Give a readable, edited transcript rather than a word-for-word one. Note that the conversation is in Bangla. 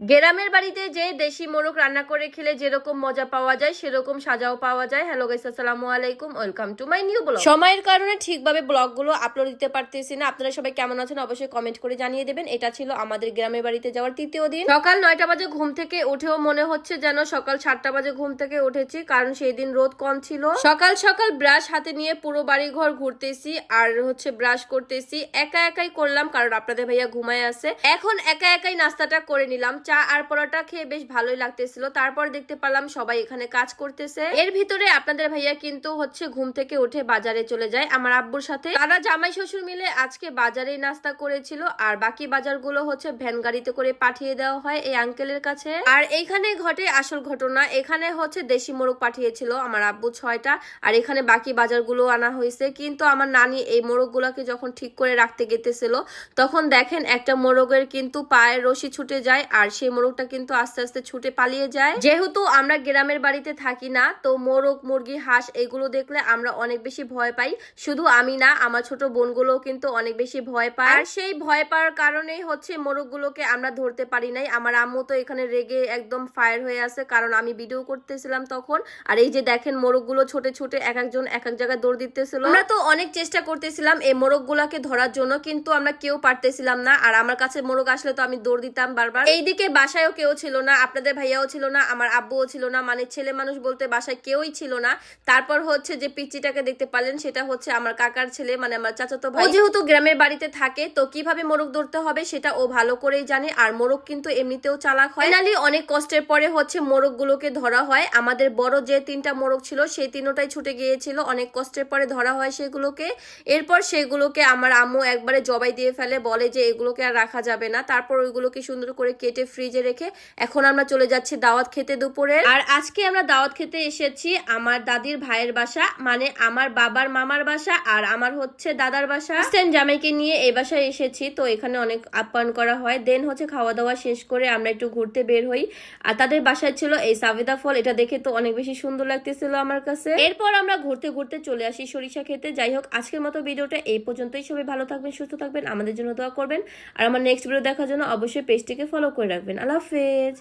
গ্রামের বাড়িতে যে দেশি মোরগ রান্না করে খেলে যেরকম মজা পাওয়া যায় সেরকম সাজাও পাওয়া যায়। হ্যালো গাইস, আসসালামু আলাইকুম, welcome to my new blog. সময়ের কারণে ঠিকভাবে ব্লগগুলো আপলোড দিতে পারতেছি না। আপনারা সবাই কেমন আছেন অবশ্যই কমেন্ট করে জানিয়ে দেবেন। এটা ছিল আমাদের গ্রামের বাড়িতে যাওয়ার তৃতীয় দিন। সকাল 9টা বাজে ঘুম থেকে উঠেও মনে হচ্ছে যেন সকাল 7টা বাজে ঘুম থেকে উঠেছি, কারণ সেই দিন রোদ কম ছিল। সকাল সকাল ব্রাশ হাতে নিয়ে পুরো বাড়ি ঘর ঘুরতেছি আর ব্রাশ করতেছি। একা একাই করলাম কারণ আপনাদের ভাইয়া ঘুমায় আছে। এখন একা একাই নাস্তাটা করে নিলাম। চা আর পরোটা খেয়ে বেশ ভালোই লাগতেছিল। তারপর দেখতে পেলাম সবাই এখানে কাজ করতেছে। এর ভিতরে আপনাদের ভাইয়া কিন্তু ঘুম থেকে উঠে বাজারে চলে যায় আমার আব্বুর সাথে। তারা জামাই শ্বশুর মিলে আজকে বাজারে নাস্তা করেছিল আর বাকি বাজারগুলো ভ্যান গাড়িতে করে পাঠিয়ে দেওয়া হয় এই আঙ্কেলের কাছে। আর এইখানে ঘটে আসল ঘটনা। এখানে দেশি মোরগ পাঠিয়েছিল আমার আব্বু 6টা, আর এখানে বাকি বাজারগুলো আনা হয়েছে। কিন্তু আমার নানি এই মোরগগুলোকে যখন ঠিক করে রাখতে গেতেছিল তখন দেখেন একটা মোরগের কিন্তু পায়ের রশি ছুটে যায় আর সেই মোরগটা কিন্তু আস্তে আস্তে ছুটে পালিয়ে যায়। যেহেতু আমরা গ্রামের বাড়িতে থাকি না, তো মোরগ মুরগি হাঁস এগুলো দেখলে আমরা অনেক বেশি ভয় পাই। শুধু আমি না, আমার ছোট বোনগুলো কিন্তু অনেক বেশি ভয় পায়। আর সেই ভয় পাওয়ার কারণেই মোরগগুলোকে আমরা ধরতে পারি নাই। আমার আম্মু তো এখানে রেগে একদম ফায়ার হয়ে আছে, কারণ আমি ভিডিও করতেছিলাম তখন। আর এই যে দেখেন মোরগগুলো ছোটে ছোটে এক একজন এক এক জায়গায় দৌড় দিতেছিল। আমরা তো অনেক চেষ্টা করতেছিলাম এই মোরগগুলাকে ধরার জন্য, কিন্তু আমরা কেউ পারতেছিলাম না। আর আমার কাছে মোরগ আসলে তো আমি দৌড় দিতাম বারবার। এইদিকে বাসায়ও কেউ ছিল না, আপনাদের ভাইয়াও ছিল না, আমার আব্বুও ছিল না, মানে ছেলে মানুষ বলতে বাসায় কেউই ছিল না। তারপর যে পিচ্চিটাকে দেখতে পারলেন সেটা আমার কাকার ছেলে, মানে আমার চাচাতো ভাই। ও যেহেতু গ্রামের বাড়িতে থাকে, তো কিভাবে মোরগ ধরতে হবে সেটা ও ভালো করেই জানে। আর মোরগ কিন্তু এমনিতেও চালাক হয়। ফাইনালি অনেক কষ্টের পরে মোরগ গুলোকে ধরা হয়। আমাদের বড় যে 3টা মোরগ ছিল সেই 3টাই ছুটে গিয়েছিল, অনেক কষ্টের পরে ধরা হয় সেগুলোকে। এরপর সেগুলোকে আমার আম্মু একবারে জবাই দিয়ে ফেলে, বলে যে এগুলোকে আর রাখা যাবে না। তারপর ওইগুলোকে সুন্দর করে কেটে ফ্রিজে রেখে এখন আমরা চলে যাচ্ছি দাওয়াত খেতে দুপুরে। আর আজকে আমরা দাওয়াত খেতে এসেছি আমার দাদির ভাইয়ের বাসা, মানে আমার বাবার মামার বাসা আর আমার দাদার বাসা। জামাইকে নিয়ে এই বাসায় এসেছি, তো এখানে অনেক আপ্যায়ন করা হয়। দেন খাওয়া দাওয়া শেষ করে আমরা একটু ঘুরতে বের হই। আর তাদের বাসায় ছিল এই সাবেদা ফল, এটা দেখে তো অনেক বেশি সুন্দর লাগতেছিল আমার কাছে। এরপর আমরা ঘুরতে ঘুরতে চলে আসি সরিষা খেতে। যাই হোক, আজকের মতো ভিডিওটা এই পর্যন্তই। সবাই ভালো থাকবেন, সুস্থ থাকবেন, আমাদের জন্য দোয়া করবেন। আর আমার নেক্সট ভিডিও দেখার জন্য অবশ্যই পেজটিকে ফলো করে রাখবেন। আল্লাহ হাফেজ।